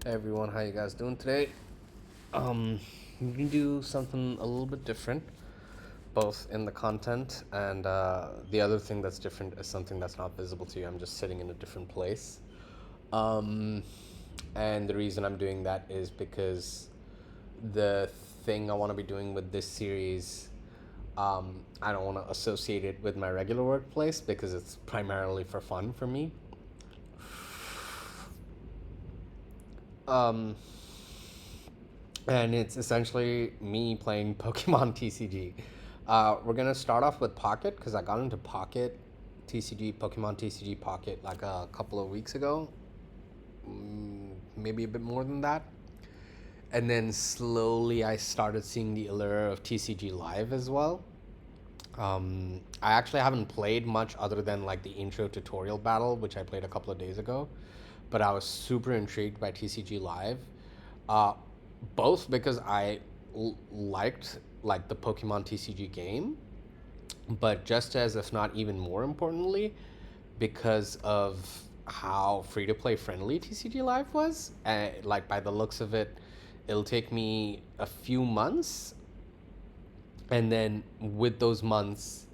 Hey everyone, how you guys doing today? We can do something a little bit different, both in the content and the other thing that's different is something that's not visible to you. I'm just sitting in a different place. Um, and the reason I'm doing that is because the thing I want to be doing with this series, I don't want to associate it with my regular workplace because it's primarily for fun for me. Um, and it's essentially me playing Pokemon TCG. We're gonna start off with Pocket because I got into Pocket TCG, Pokemon TCG Pocket, like a couple of weeks ago, maybe a bit more than that. And then slowly I started seeing the allure of TCG Live as well. I actually haven't played much other than like the intro tutorial battle, which I played a couple of days ago. But I was super intrigued by TCG Live, uh, both because liked like the Pokemon TCG game, but just as if not even more importantly, because of how free to play friendly TCG Live was. Like by the looks of it, it'll take me a few months, and then with those months,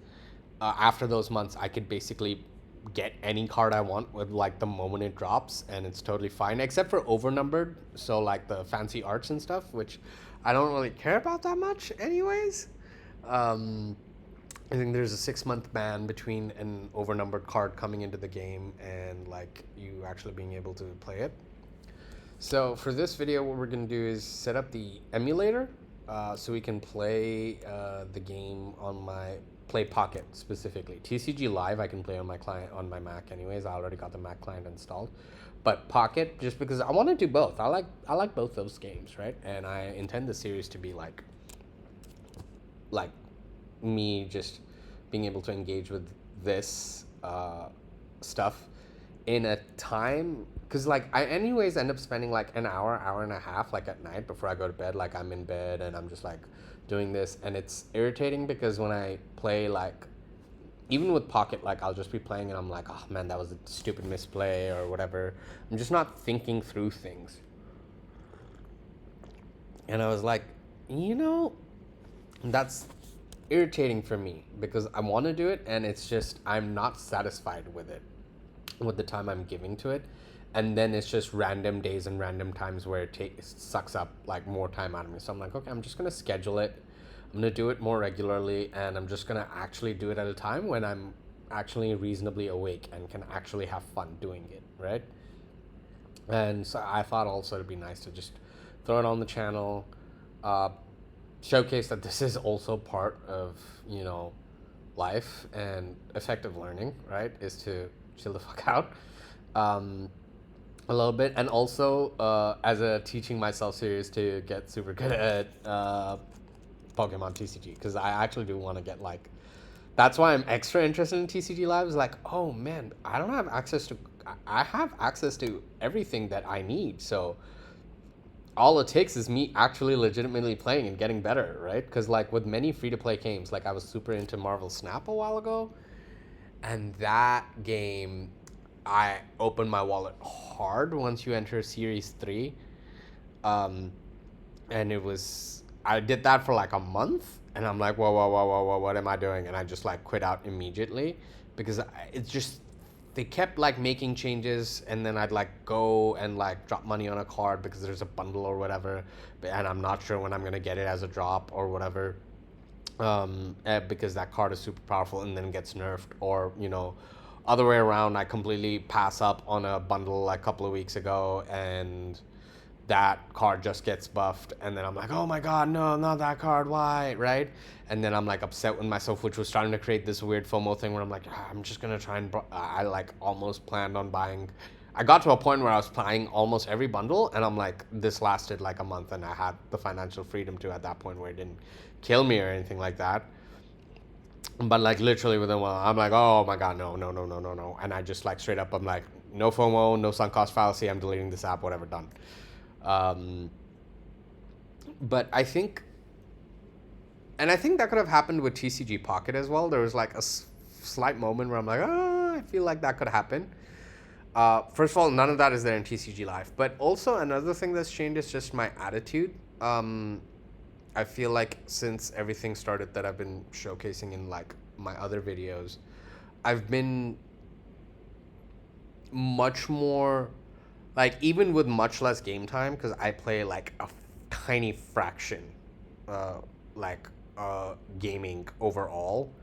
after those months, I could basically get any card I want with like the moment it drops, and it's totally fine, except for overnumbered. So like the fancy arts and stuff, which I don't really care about that much, anyways. Um, I think there's a 6 month ban between an overnumbered card coming into the game and like you actually being able to play it. So for this video, what we're gonna do is set up the emulator, so we can play the game on my play Pocket specifically. TCG Live I can play on my client on my Mac anyways. I already got the Mac client installed, but Pocket just because I want to do both. I like both those games, right? And I intend the series to be like me just being able to engage with this stuff in a time because like I anyways end up spending like an hour and a half like at night before I go to bed. Like I'm in bed and I'm just like doing this, and it's irritating because when I play like even with Pocket, like I'll just be playing and I'm like, oh man, that was a stupid misplay or whatever. I'm just not thinking through things. And I was like, you know, that's irritating for me because I want to do it and it's just I'm not satisfied with it, with the time I'm giving to it. And then it's just random days and random times where it sucks up like more time out of me. So I'm like, okay, I'm just going to schedule it. I'm going to do it more regularly, and I'm just going to actually do it at a time when I'm actually reasonably awake and can actually have fun doing it, right? And so I thought also it'd be nice to just throw it on the channel, uh, showcase that this is also part of, life and effective learning, right? Is to chill the fuck out. Um, a little bit, and also as a teaching myself series to get super good at Pokemon TCG because I actually do want to get like. That's why I'm extra interested in TCG Live. Is like, oh man, I don't have access to. I have access to everything that I need. So all it takes is me actually legitimately playing and getting better, right? Because like with many free to play games, like I was super into Marvel Snap a while ago, and that game, I opened my wallet hard once you enter Series 3. Um, and it was, I did that for like a month, and I'm like, whoa, whoa, whoa, whoa, whoa, what am I doing? And I just like quit out immediately because it's just, they kept like making changes, and then I'd like go and like drop money on a card because there's a bundle or whatever, and I'm not sure when I'm gonna get it as a drop or whatever, because that card is super powerful and then gets nerfed, or other way around, I completely pass up on a bundle like a couple of weeks ago and that card just gets buffed, and then I'm like, oh my god, no, not that card, why, right? And then I'm like upset with myself, which was starting to create this weird FOMO thing where I'm like, I'm just gonna try and I like almost planned on buying. I got to a point where I was buying almost every bundle, and I'm like, this lasted like a month, and I had the financial freedom to at that point where it didn't kill me or anything like that. But like literally within a while, I'm like, oh my god, no, no, no, no, no, no, and I just like straight up, I'm like, no FOMO, no sunk cost fallacy. I'm deleting this app, whatever, done. Um, but I think that could have happened with TCG Pocket as well. There was like a slight moment where I'm like, I feel like that could happen. First of all, none of that is there in TCG Live. But also another thing that's changed is just my attitude. I feel like since everything started that I've been showcasing in like my other videos, I've been much more like, even with much less game time, because I play like a tiny fraction, uh, like gaming overall,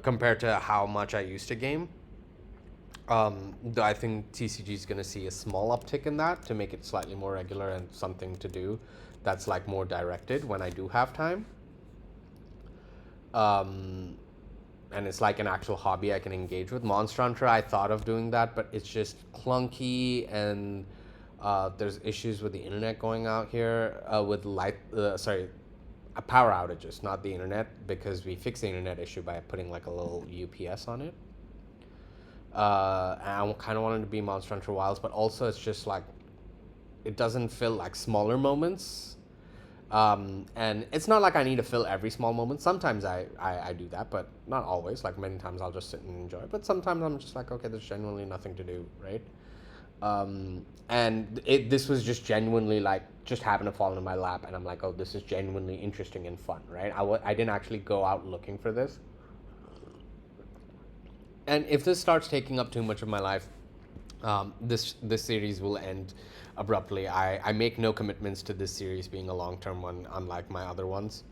compared to how much I used to game. I think TCG is going to see a small uptick in that to make it slightly more regular and something to do that's like more directed when I do have time. Um, and it's like an actual hobby I can engage with. Monster Hunter, I thought of doing that, but it's just clunky, and there's issues with the internet going out here with power outages, not the internet, because we fixed the internet issue by putting like a little UPS on it. And I kind of wanted to be Monster Hunter Wilds, but also it's just like it doesn't fill like smaller moments. And it's not like I need to fill every small moment. Sometimes I do that, but not always. Like many times I'll just sit and enjoy. But sometimes I'm just like, okay, there's genuinely nothing to do, right? And this was just genuinely like just happened to fall into my lap, and I'm like, oh, this is genuinely interesting and fun, right? I didn't actually go out looking for this. And if this starts taking up too much of my life, this series will end abruptly. I make no commitments to this series being a long term one, unlike my other ones.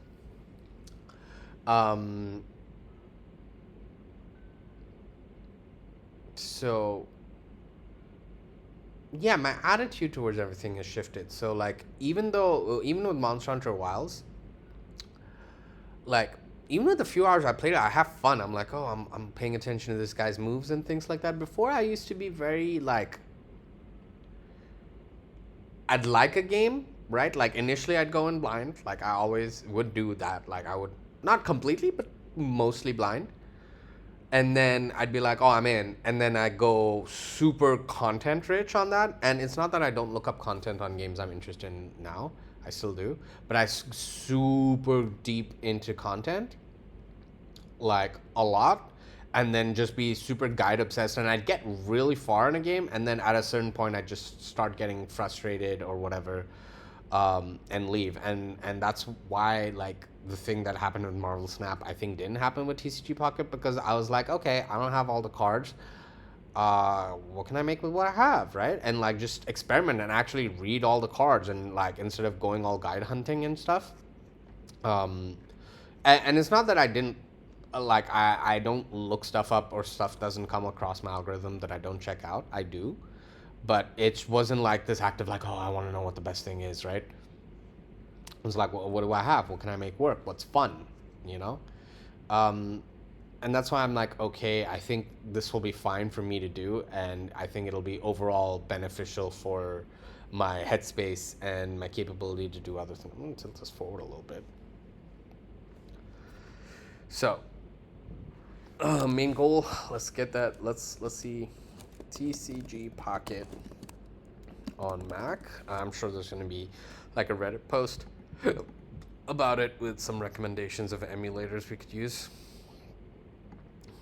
Um, so yeah, my attitude towards everything has shifted. So like, even with Monster Hunter Wilds, like even with the few hours I played it, I have fun. I'm like, oh, I'm paying attention to this guy's moves and things like that. Before, I used to be very like, I'd like a game, right? Like initially I'd go in blind. Like I always would do that. Like I would not completely, but mostly blind. And then I'd be like, oh, I'm in. And then I go super content rich on that. And it's not that I don't look up content on games I'm interested in now. I still do. But super deep into content, like a lot. And then just be super guide obsessed. And I'd get really far in a game. And then at a certain point, I'd just start getting frustrated or whatever, and leave. And that's why, like, the thing that happened with Marvel Snap, I think didn't happen with TCG Pocket, because I was like, okay, I don't have all the cards. What can I make with what I have, right? And like just experiment and actually read all the cards, and like instead of going all guide hunting and stuff. Um, and it's not that I didn't like I don't look stuff up, or stuff doesn't come across my algorithm that I don't check out. I do, but it wasn't like this active like, oh, I want to know what the best thing is, right? It was like, well, what do I have? What can I make work? What's fun? You know? Um, and that's why I'm like, okay, I think this will be fine for me to do, and I think it'll be overall beneficial for my headspace and my capability to do other things. I'm gonna tilt this forward a little bit. So, main goal. Let's get that. Let's see, TCG Pocket on Mac. I'm sure there's gonna be like a Reddit post about it with some recommendations of emulators we could use.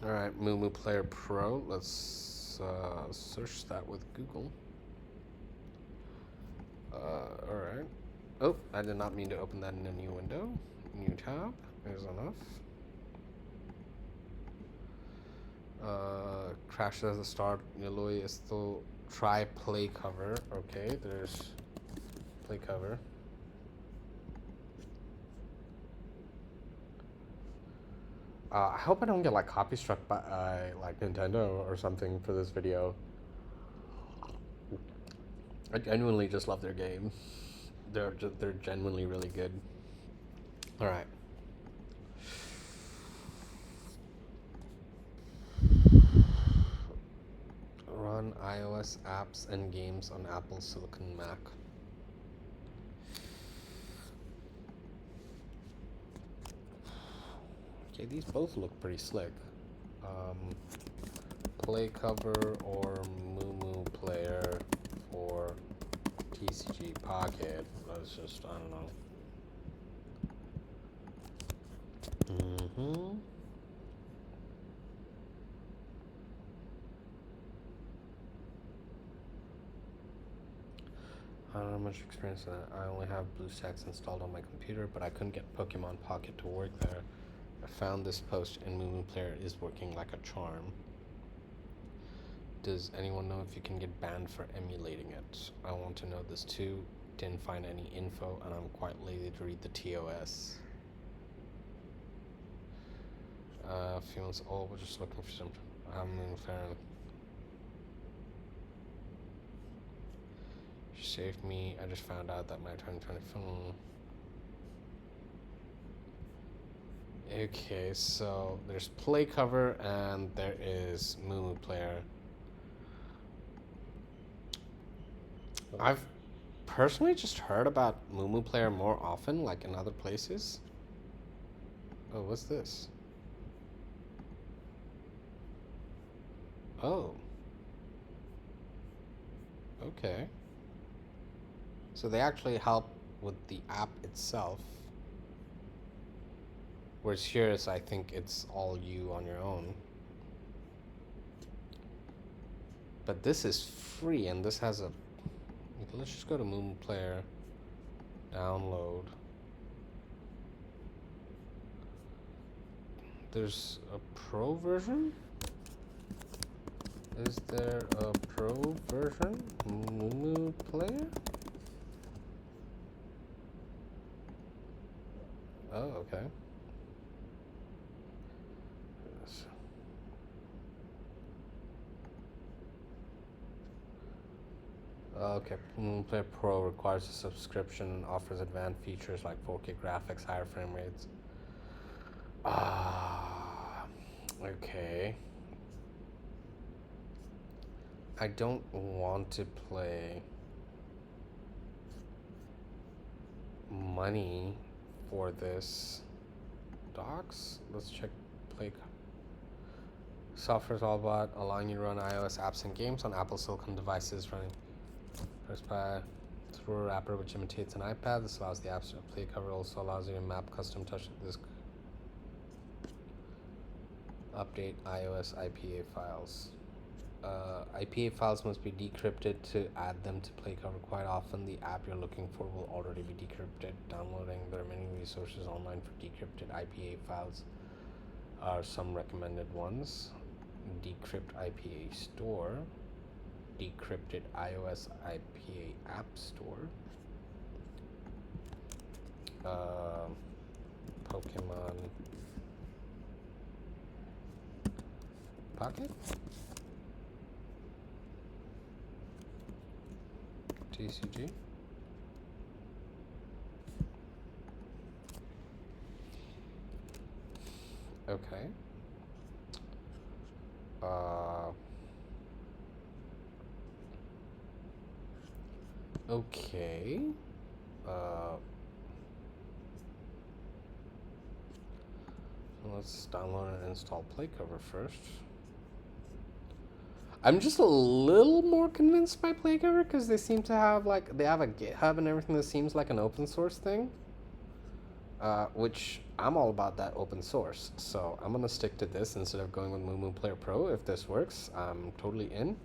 All right, Moo Player Pro. Let's search that with Google. All right. Oh, I did not mean to open that in a new window. New tab is enough. Crash at the start. Yellowy is still try play cover. Okay, there's play cover. I hope I don't get like copy struck by like Nintendo or something for this video. I genuinely just love their game. They're genuinely really good. All right. Run iOS apps and games on Apple Silicon Mac. Okay, these both look pretty slick. Play cover or Moo Player for TCG Pocket. That's just, I don't know. Not much experience in that. I only have BlueStacks installed on my computer, but I couldn't get Pokemon Pocket to work there. I found this post and Moo Player is working like a charm. Does anyone know if you can get banned for emulating it? I want to know this too. Didn't find any info, and I'm quite lazy to read the TOS. A few months old, we're just looking for some. She saved me. I just found out that my 2020 phone. Okay, so there's Play Cover and there is Moo Player. I've personally just heard about Moo Player more often, like in other places. Oh, what's this? Oh. Okay. So they actually help with the app itself. Whereas here is, I think it's all you on your own. But this is free and this has a... Let's just go to Moo Player. Download. There's a pro version? Is there a pro version? Moo Player? Oh, okay. Yes. Okay, Moo Player Pro requires a subscription and offers advanced features like 4K graphics, higher frame rates. Okay. I don't want to play money for this. Docs? Let's check Play. Software is all about allowing you to run iOS apps and games on Apple Silicon devices running first by through a wrapper which imitates an iPad. This allows the apps to Play Cover. Also allows you to map custom touch this update iOS IPA files. IPA files must be decrypted to add them to Play Cover. Quite often, the app you're looking for will already be decrypted. Downloading, there are many resources online for decrypted IPA files. Are some recommended ones. Decrypt IPA Store, Decrypted iOS IPA App Store, Pokemon Pocket, TCG. Okay. Okay. Let's download and install Play Cover first. I'm just a little more convinced by Play Cover because they seem to have they have a GitHub and everything that seems like an open source thing. Which I'm all about that open source. So I'm gonna stick to this instead of going with Moo Player Pro. If this works, I'm totally in.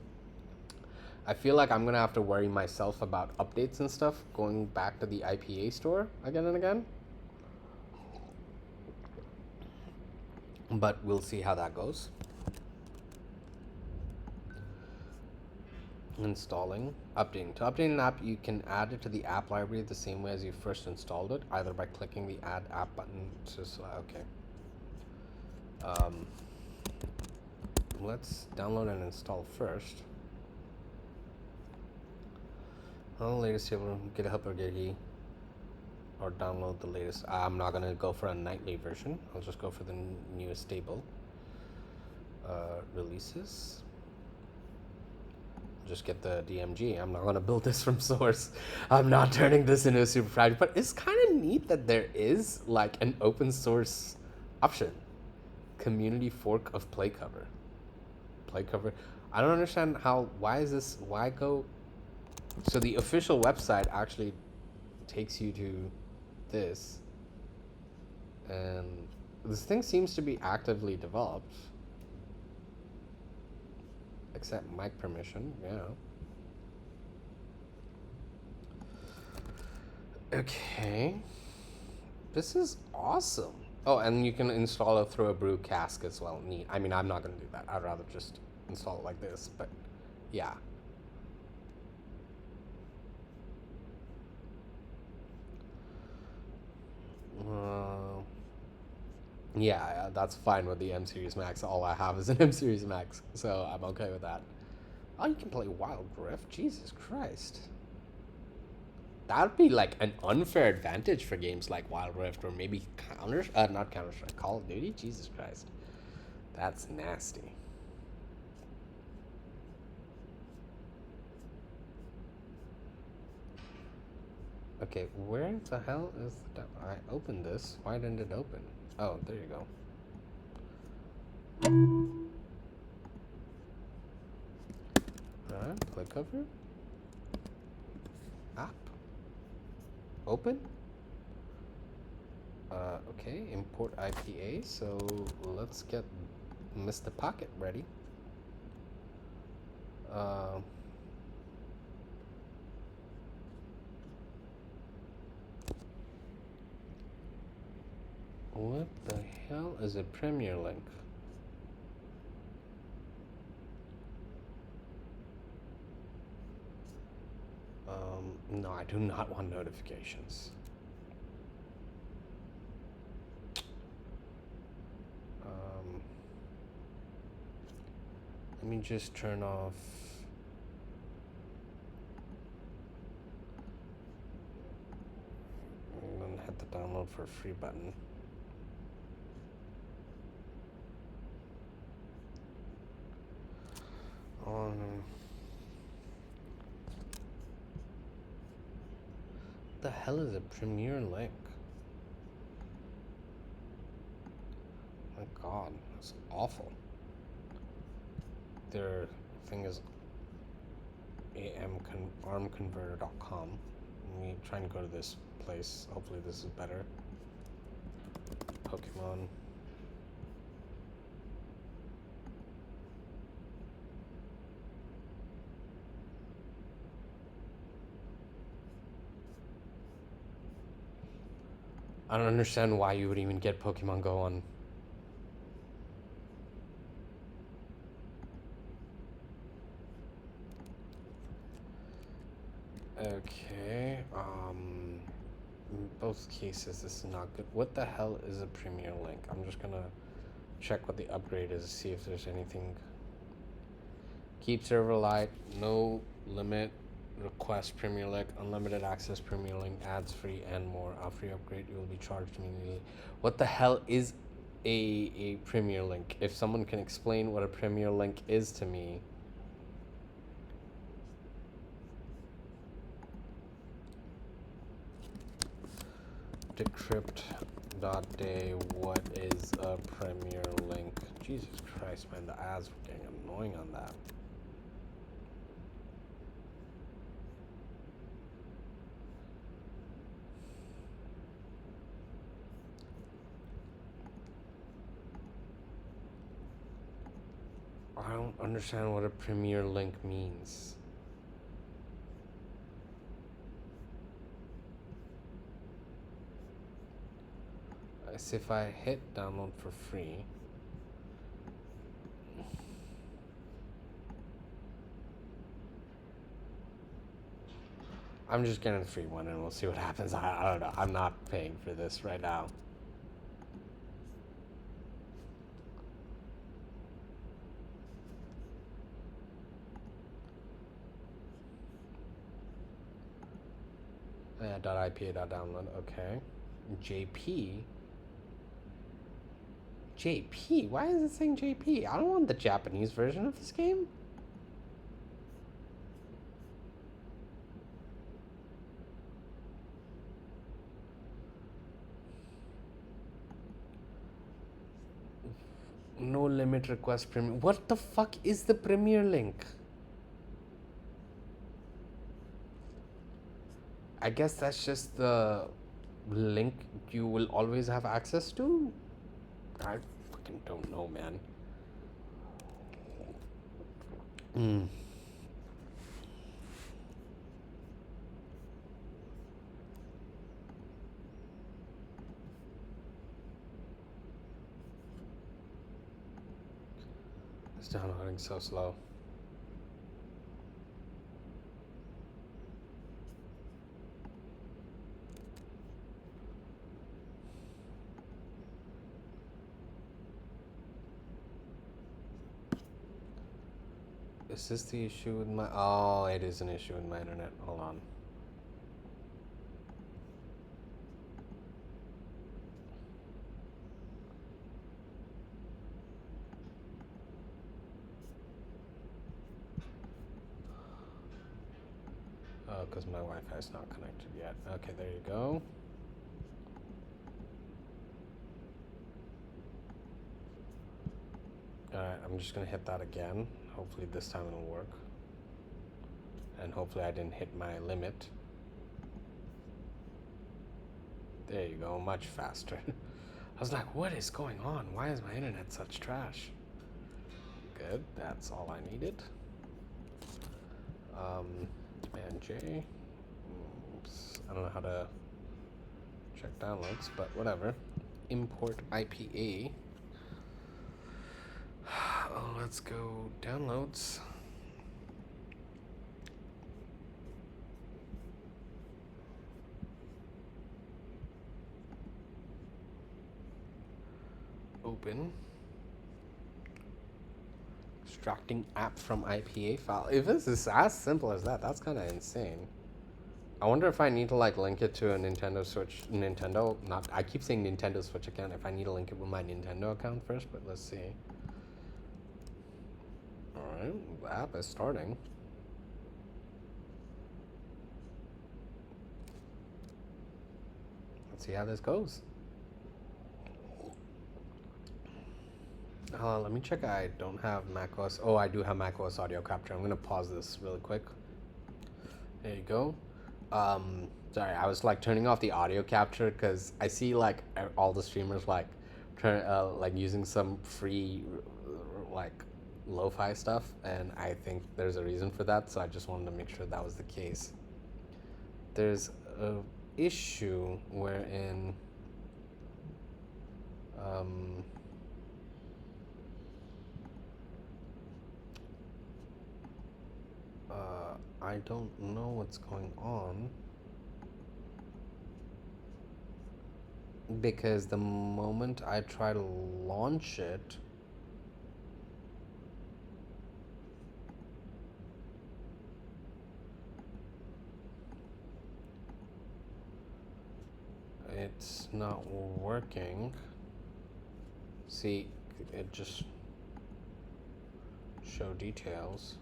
I feel like I'm gonna have to worry myself about updates and stuff going back to the IPA store again and again. But we'll see how that goes. Installing, updating. To update an app, you can add it to the app library the same way as you first installed it, either by clicking the Add App button. Let's download and install first. The latest table, GitHub or Gigi, or download the latest. I'm not gonna go for a nightly version. I'll just go for the newest stable. Releases. Just get the DMG. I'm not gonna build this from source. I'm not turning this into a super project, but it's kind of neat that there is like an open source option. Community fork of Play Cover. Play Cover. I don't understand why go. So the official website actually takes you to this, and this thing seems to be actively developed. Accept mic permission, yeah. Okay. This is awesome. Oh, and you can install it through a brew cask as well. Neat. I mean, I'm not going to do that. I'd rather just install it like this, but yeah. Uh, yeah, that's fine with the M Series Max. All I have is an M Series Max, so I'm okay with that. Oh, you can play Wild Rift? Jesus Christ. That would be like an unfair advantage for games like Wild Rift or maybe not Counter Strike, Call of Duty? Jesus Christ. That's nasty. Okay, where the hell is the... I opened this. Why didn't it open? Oh, there you go. Alright, play cover. App. Open. Okay, import IPA. So let's get Mr. Pocket ready. What the hell is a Premier Link? No, I do not want notifications. Let me just turn off. And then hit the download for free button. On. What the hell is a Premier Link? My God, that's awful. Their thing is armconverter.com. Let me try and go to this place. Hopefully this is better. Pokemon. I don't understand why you would even get Pokemon Go on. Okay, in both cases this is not good. What the hell is a Premier Link? I'm just gonna check what the upgrade is, see if there's anything. Keep server light, no limit, request Premier Link, unlimited access Premier Link, ads free and more. A free upgrade, you will be charged immediately. What the hell is a Premier Link? If someone can explain what a Premier Link is to me. Decrypt.day, what is a Premier Link? Jesus Christ, man, the ads were getting annoying on that. I don't understand what a Premier Link means. So if I hit download for free, I'm just getting a free one and we'll see what happens. I don't know. I'm not paying for this right now. Yeah, .ipa.download. Okay. JP. JP? Why is it saying JP? I don't want the Japanese version of this game. No limit request Premier. What the fuck is the Premier Link? I guess that's just the link you will always have access to? I fucking don't know, man. It's downloading so slow. Is this the issue with my... Oh, it is an issue with my internet. Hold on. Oh, because my Wi-Fi is not connected yet. Okay, there you go. Alright, I'm just gonna hit that again. Hopefully this time it'll work. And hopefully I didn't hit my limit. There you go, much faster. I was like, what is going on? Why is my internet such trash? Good, that's all I needed. Command J. Oops, I don't know how to check downloads, but whatever. Import IPA. Oh, let's go downloads. Open. Extracting app from IPA file. If this is as simple as that, that's kind of insane. I wonder if I need to like link it to a Nintendo Switch. I keep saying Nintendo Switch account. If I need to link it with my Nintendo account first, but let's see. Alright, the app is starting. Let's see how this goes. Let me check. I don't have macOS. Oh, I do have macOS audio capture. I'm going to pause this really quick. There you go. Sorry, I was like turning off the audio capture because I see like all the streamers like using some free like lo-fi stuff, and I think there's a reason for that, so I just wanted to make sure that was the case. There's a issue wherein I don't know what's going on because the moment I try to launch it, it's not working. See, it just show details.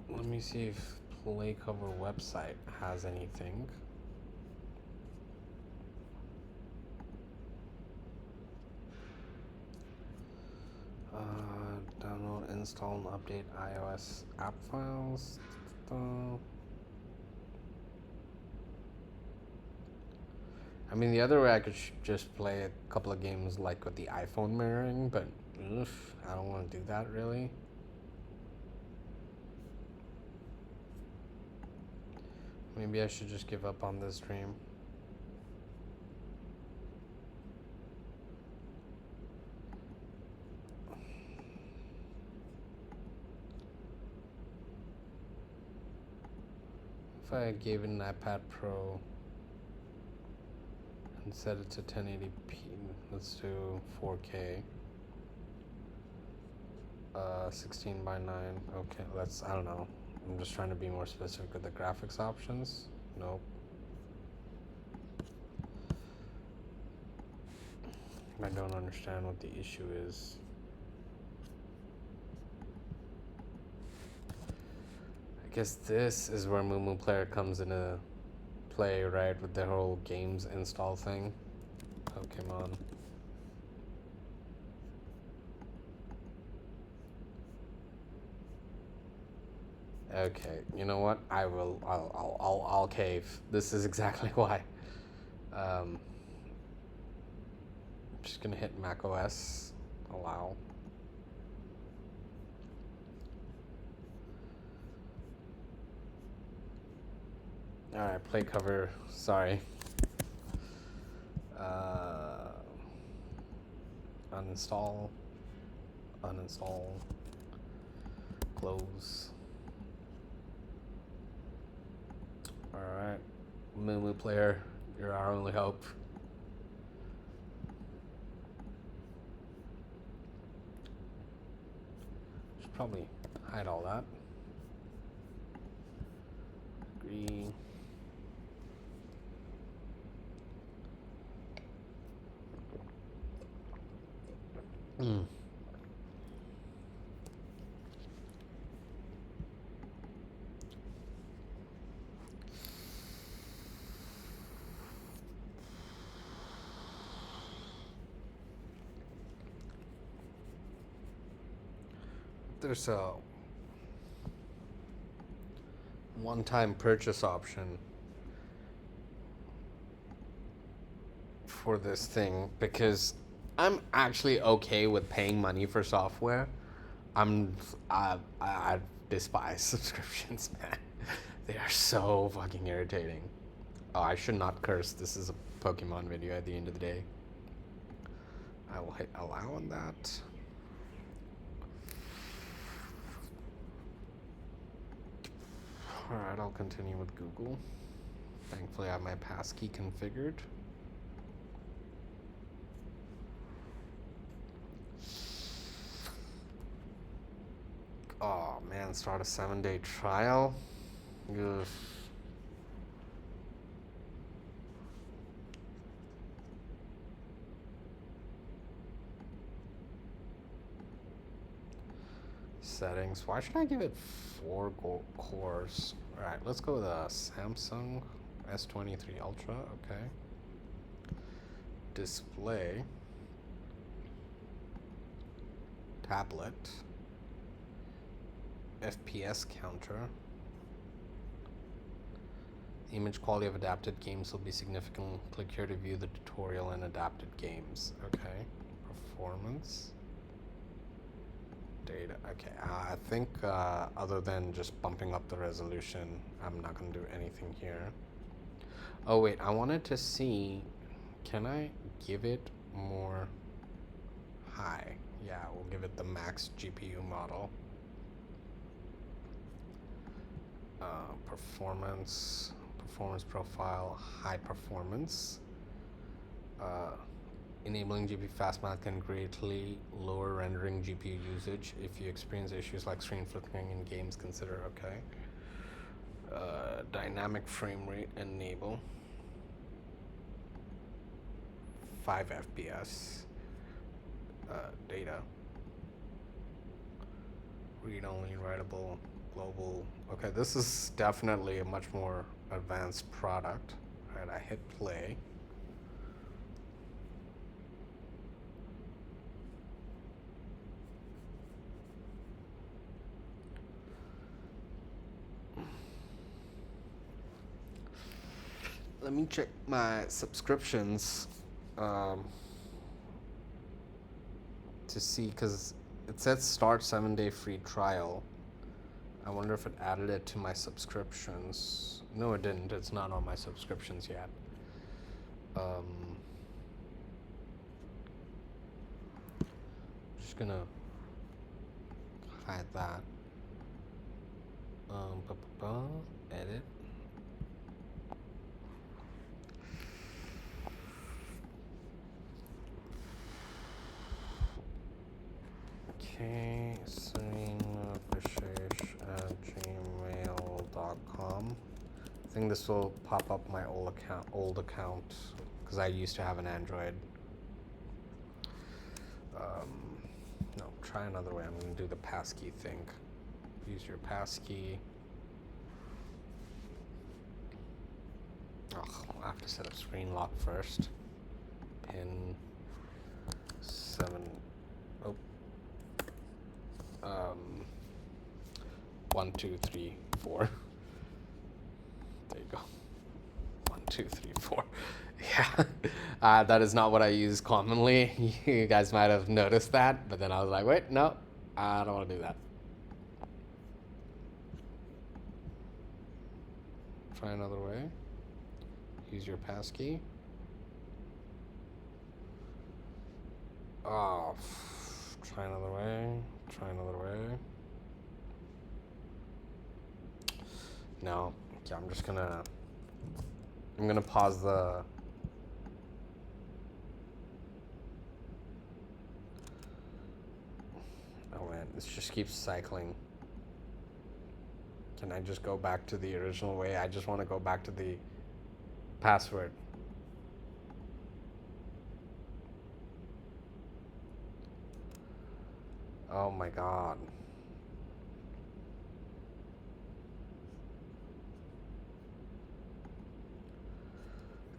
Let me see if Play Cover website has anything. Download, install, and update iOS app files. I mean, the other way I could just play a couple of games like with the iPhone mirroring, but I don't want to do that really. Maybe I should just give up on this dream. If I gave it an iPad Pro and set it to 1080p, let's do 4K. 16 by 9. Okay, I don't know. I'm just trying to be more specific with the graphics options. Nope. I don't understand what the issue is. I guess this is where Moomoo Player comes into play, right? With the whole games install thing. Pokemon. Okay, you know what? I'll cave. This is exactly why. I'm just gonna hit macOS, allow. Alright, play cover, sorry. install, uninstall, close. Alright, Moo player, you're our only hope. Should probably hide all that. Agree. There's a one-time purchase option for this thing because I'm actually okay with paying money for software. I despise subscriptions, man. They are so fucking irritating. Oh, I should not curse. This is a Pokemon video at the end of the day. I will hit allow on that. Alright, I'll continue with Google. Thankfully, I have my passkey configured. Oh man, start a 7-day trial. Ugh. Settings. Why should I give it 4 cores? Alright, let's go with a Samsung S23 Ultra. Okay. Display. Tablet. FPS counter. The image quality of adapted games will be significant. Click here to view the tutorial and adapted games. Okay. Performance. Data. Okay, I think other than just bumping up the resolution, I'm not going to do anything here. Oh wait, I wanted to see, can I give it more high? Yeah, we'll give it the max GPU model. Performance profile, high performance. Enabling GPU fast math can greatly lower rendering GPU usage. If you experience issues like screen flickering in games, consider okay. Dynamic frame rate enable. 5 FPS. Data. Read only, writable, global. Okay, this is definitely a much more advanced product. Alright, I hit play. Let me check my subscriptions to see, because it says start 7-day free trial. I wonder if it added it to my subscriptions. No, it didn't. It's not on my subscriptions yet. Just gonna hide that. Edit. Okay, serena@gmail.com. I think this will pop up my old account because I used to have an Android. No, try another way. I'm gonna do the passkey thing. Use your passkey. I have to set up screen lock first. Pin 7. 1, 2, 3, 4. There you go. 1, 2, 3, 4. Yeah, that is not what I use commonly. You guys might have noticed that, but then I was like, wait, no, I don't want to do that. Try another way. Use your passkey. Oh, try another way. Try another way. No. Yeah, I'm gonna pause the. Oh man, this just keeps cycling. Can I just go back to the original way? I just want to go back to the password. Oh my god.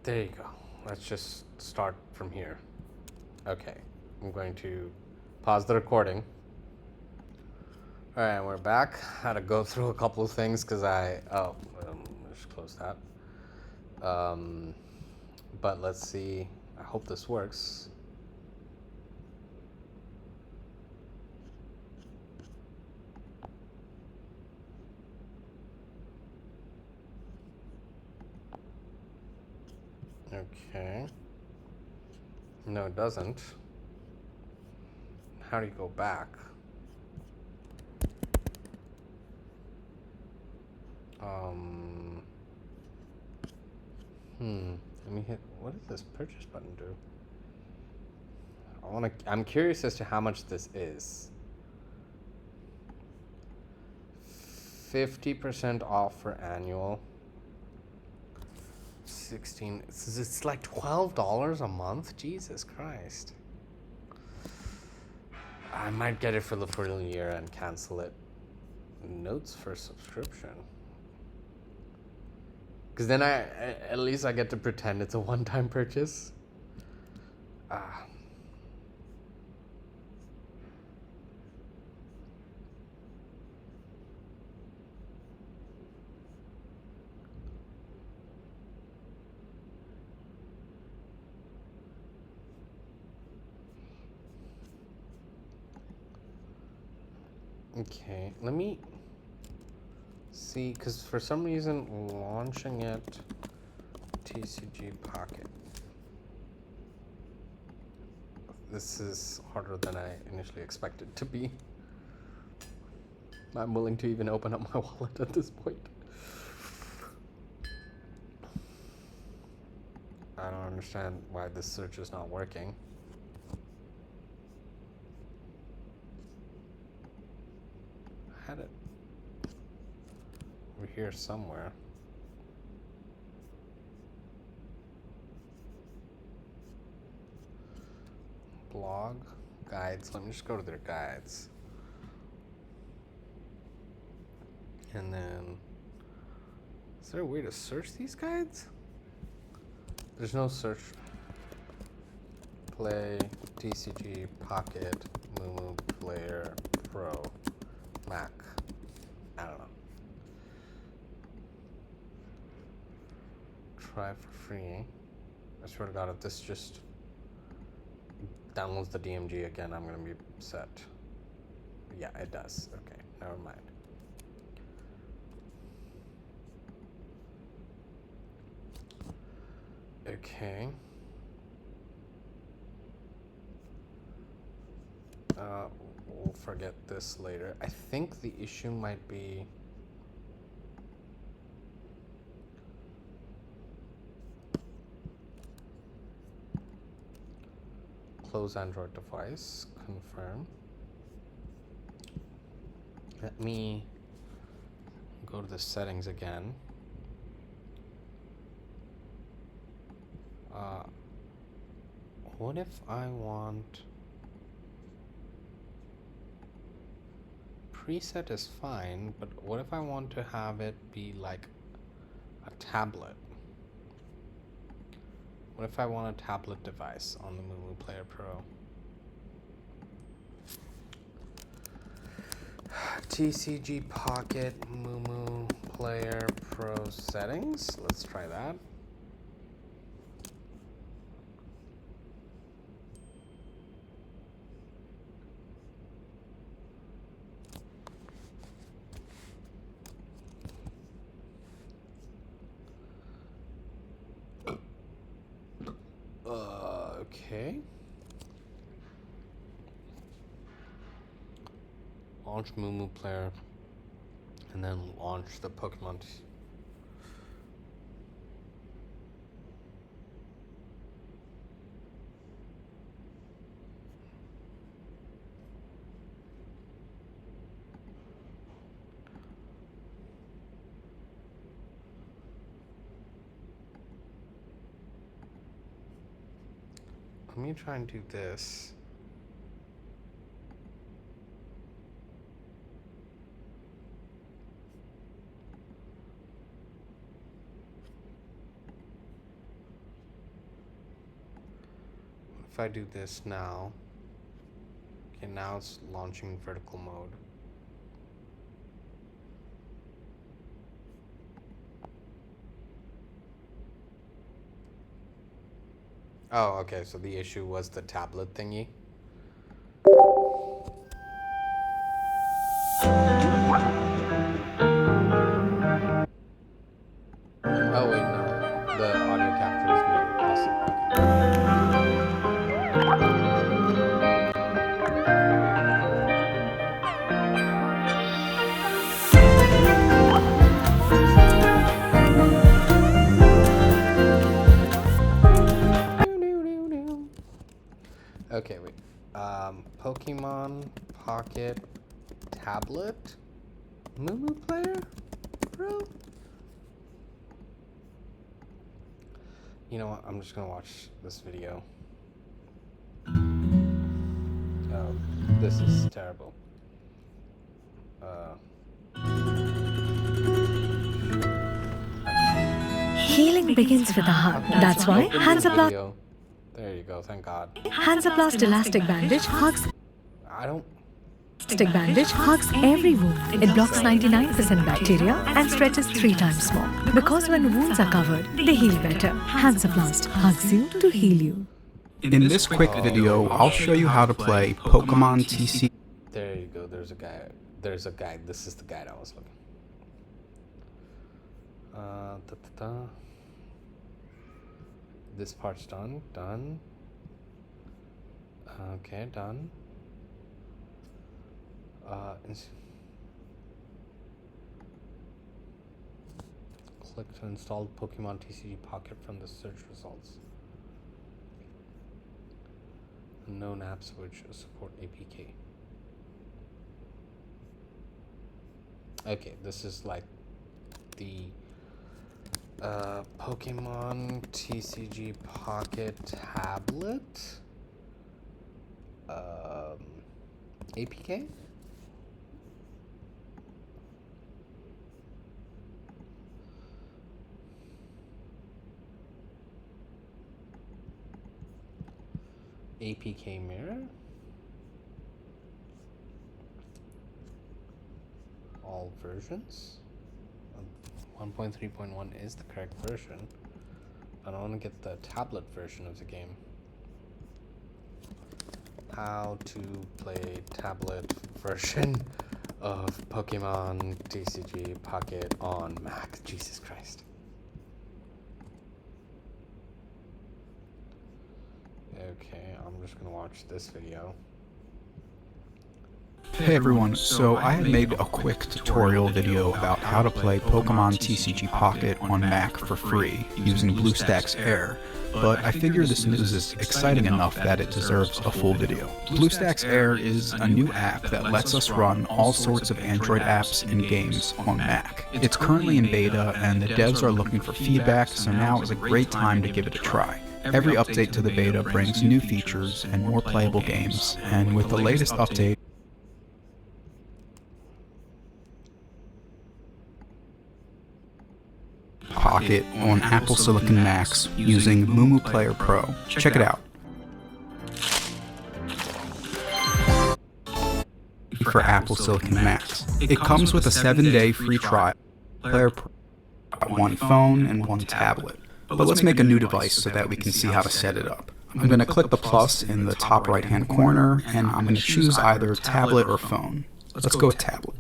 There you go. Let's just start from here. Okay. I'm going to pause the recording. All right, we're back. Had to go through a couple of things because let's close that. But let's see. I hope this works. Okay. No, it doesn't. How do you go back? Let me hit. What does this purchase button do? I'm curious as to how much this is. 50% off for annual. 16. It's like $12 a month. Jesus Christ. I might get it for the full year and cancel it. Notes for subscription. Because then at least I get to pretend it's a one-time purchase. Okay, let me see, because for some reason launching it TCG Pocket. This is harder than I initially expected to be. I'm willing to even open up my wallet at this point. I don't understand why this search is not working. I had it over here somewhere. Blog guides. Let me just go to their guides. And then, is there a way to search these guides? There's no search. Play, TCG, Pocket, Moomoo Player, Pro, Mac. I don't know. Try for free. I swear to God, if this just downloads the DMG again, I'm gonna be upset. Yeah, it does. Okay, never mind. Okay. We'll forget this later. I think the issue might be close Android device, confirm. Let me go to the settings again. What if I want... Preset is fine, but what if I want to have it be like a tablet? What if I want a tablet device on the Moomoo Player Pro? TCG Pocket Moomoo Player Pro settings. Let's try that. Okay. Launch Moomoo Player, and then launch the Pokemon. Let me try and do this. If I do this now, okay, now it's launching vertical mode. Oh, okay, so the issue was the tablet thingy. Oh wait, no. The audio capture is muted. Awesome. Okay, wait. Pokemon Pocket Tablet Moomoo Player Pro? You know what? I'm just gonna watch this video. Oh, this is terrible. Healing begins with a hug. That's why Hansaplast. There you go. Thank God. Hansaplast Elastic Bandage hugs. I don't. Elastic Bandage hugs every wound. It blocks 99% bacteria and stretches 3 times more. Because when wounds are covered, they heal better. Hansaplast hugs you to heal you. In this quick video, I'll show you how to play Pokemon TCG. There you go. There's a guy. There's a guide. This is the guide I was looking. This part's done. Done. Okay, done. Click to install Pokemon TCG Pocket from the search results. Known apps which support APK. Okay, this is like the Pokemon TCG Pocket tablet APK. APK mirror. All versions. 1.3.1 is the correct version. I don't want to get the tablet version of the game. How to play tablet version of Pokemon TCG Pocket on Mac. Jesus Christ. Okay, I'm just gonna watch this video. Hey everyone, so I had made a quick tutorial video about how to play Pokemon TCG Pocket on Mac for free using BlueStacks Air, but I figure this news is exciting enough that it deserves a full video. BlueStacks Air is a new app that lets us run all sorts of Android apps and games on Mac. It's currently in beta and the devs are looking for feedback, so now is a great time to give it a try. Every update to the beta brings new features and more playable games, and with the latest update, Pocket on Apple Silicon Macs using Moomoo Player Pro. Check it out. For Apple Silicon Macs. It comes with a 7-day free trial. Player Pro, one phone and one tablet. But let's make a new device so that we can see how to set it up. I'm going to click the plus in the top right hand corner and I'm going to choose either tablet or phone. Let's go with tablet.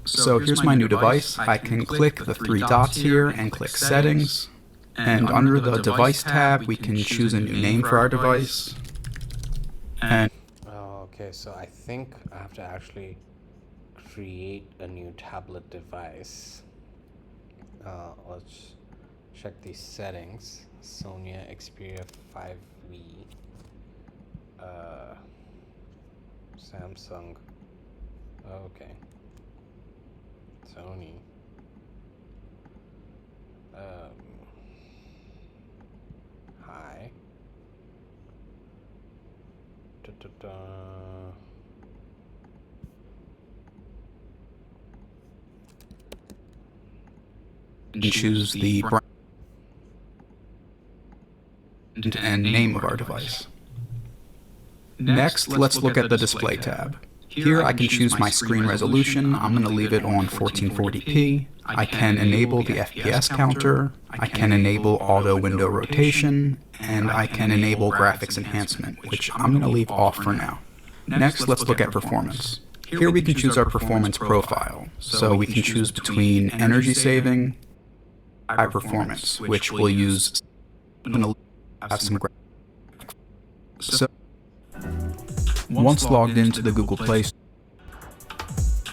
So here's my new device. I can click the 3 dots here and click Settings. And under the Device tab, we can choose a new name for our device. And oh, okay, so I think I have to actually create a new tablet device. Let's check these settings. Sonya Xperia 5V. Samsung. Okay. Sony. Hi. Da-da-da. And choose the brand and name of our device. Next, let's look at the display tab. Here I can choose my screen resolution. I'm going to leave it on 1440p. I can enable the FPS counter, I can enable auto window rotation, and I can enable graphics enhancement, which I'm going to leave off for now. Next, let's look at performance. Here we can choose our performance profile. So we can choose between energy saving, high performance, which we'll use. I'm going to have some graphics. So once logged into the Google Play Store,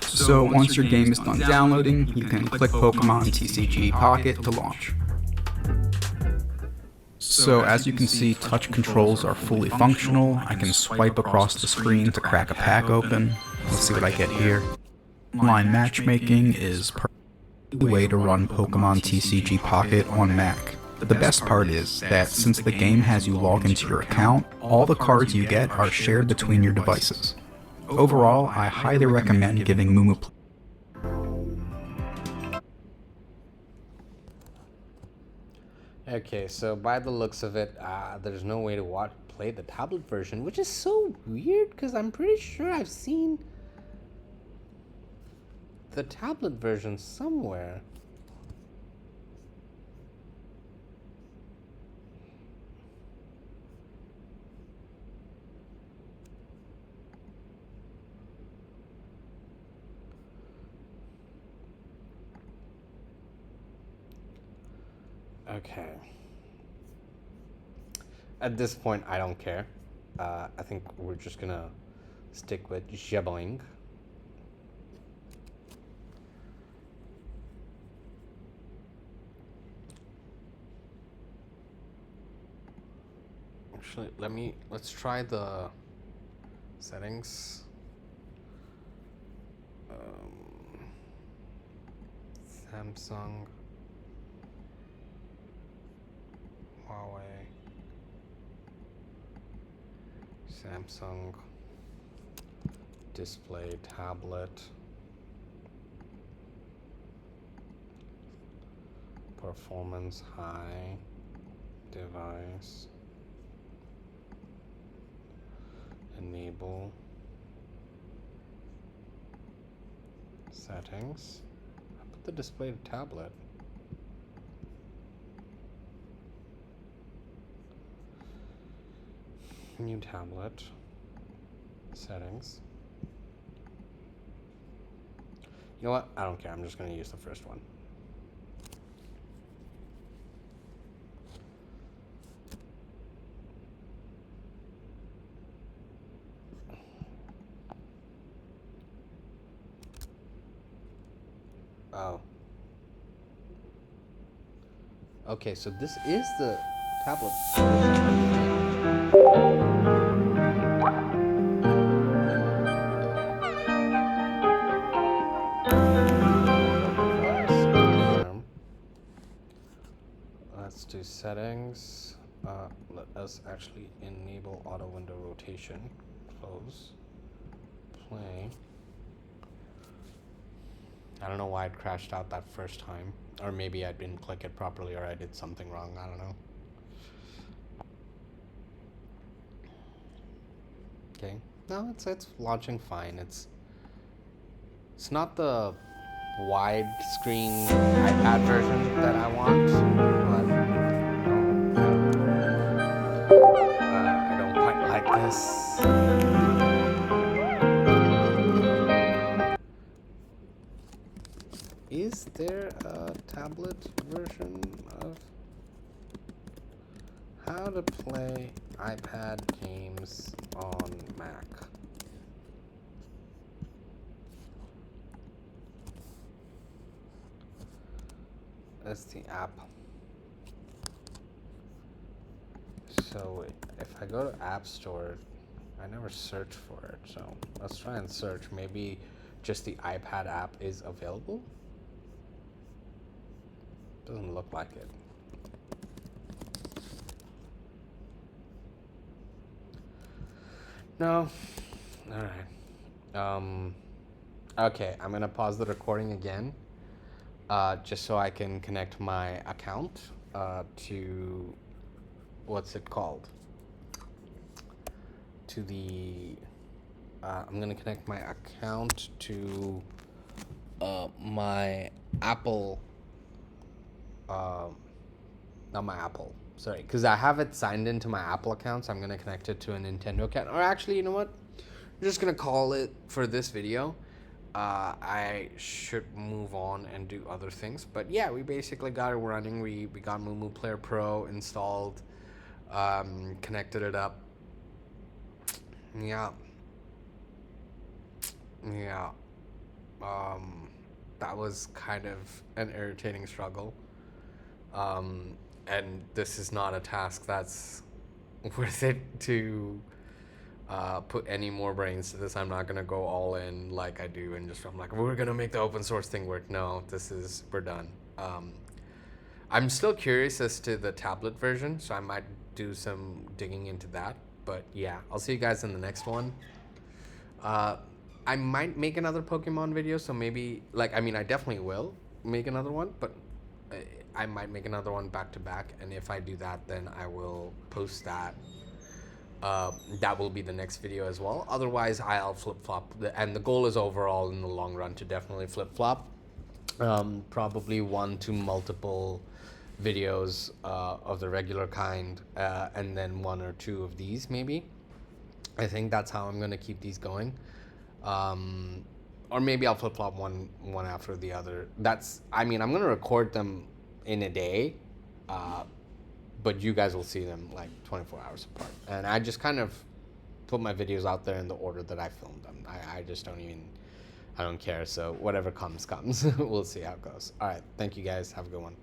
so once your game is done downloading, you can click Pokemon TCG Pocket to launch. So as you can see, touch controls are fully functional. I can swipe across the screen to crack a pack open. Let's see what I get here. Online matchmaking is the way to run Pokemon TCG Pocket on Mac. The best part is that since the game has you log into your account, all the cards you get are shared between your devices. Overall, I highly recommend giving Moomoo Play. Okay, so by the looks of it, there's no way to play the tablet version, which is so weird because I'm pretty sure I've seen the tablet version somewhere. Okay. At this point, I don't care. I think we're just gonna stick with Xiaoling. Actually, let's try the settings. Samsung. Huawei, Samsung, display, tablet, performance high, device, enable, settings. I put the display to tablet. New tablet, settings. You know what? I don't care. I'm just going to use the first one. Oh. Okay, so this is the tablet. Let's do settings. Let us actually enable auto window rotation. Close. Play. I don't know why it crashed out that first time. Or maybe I didn't click it properly or I did something wrong. I don't know. Okay. No, it's launching fine. It's not the widescreen iPad version that I want, but I don't quite like this. Is there a tablet version of how to play iPad games on Mac? is the app. So if I go to App Store, I never search for it. So let's try and search. Maybe just the iPad app is available. Doesn't look like it. No. All right. Okay, I'm gonna pause the recording again, just so I can connect my account to what's it called? To the I'm gonna connect my account to my Apple. Not my Apple. Sorry, because I have it signed into my Apple account, so I'm gonna connect it to a Nintendo account. Or actually, you know what? I'm just gonna call it for this video. I should move on and do other things, but yeah, we basically got it running. We got Moomoo Player Pro installed, connected it up. Yeah. That was kind of an irritating struggle. And this is not a task that's worth it to put any more brains to this. I'm not gonna go all in like I do and just I'm like, we're gonna make the open source thing work. No, we're done. I'm still curious as to the tablet version, so I might do some digging into that. But yeah, I'll see you guys in the next one. I might make another Pokemon video, so maybe I definitely will make another one, but I might make another one back to back, and if I do that, then I will post that. That will be the next video as well. Otherwise, I'll flip-flop, and the goal is overall in the long run to definitely flip-flop. Probably 1 to multiple videos of the regular kind, and then 1 or 2 of these maybe. I think that's how I'm going to keep these going. Or maybe I'll flip-flop one after the other. I'm going to record them in a day, but you guys will see them 24 hours apart. And I just kind of put my videos out there in the order that I filmed them. I just I don't care. So whatever comes. We'll see how it goes. All right. Thank you guys. Have a good one.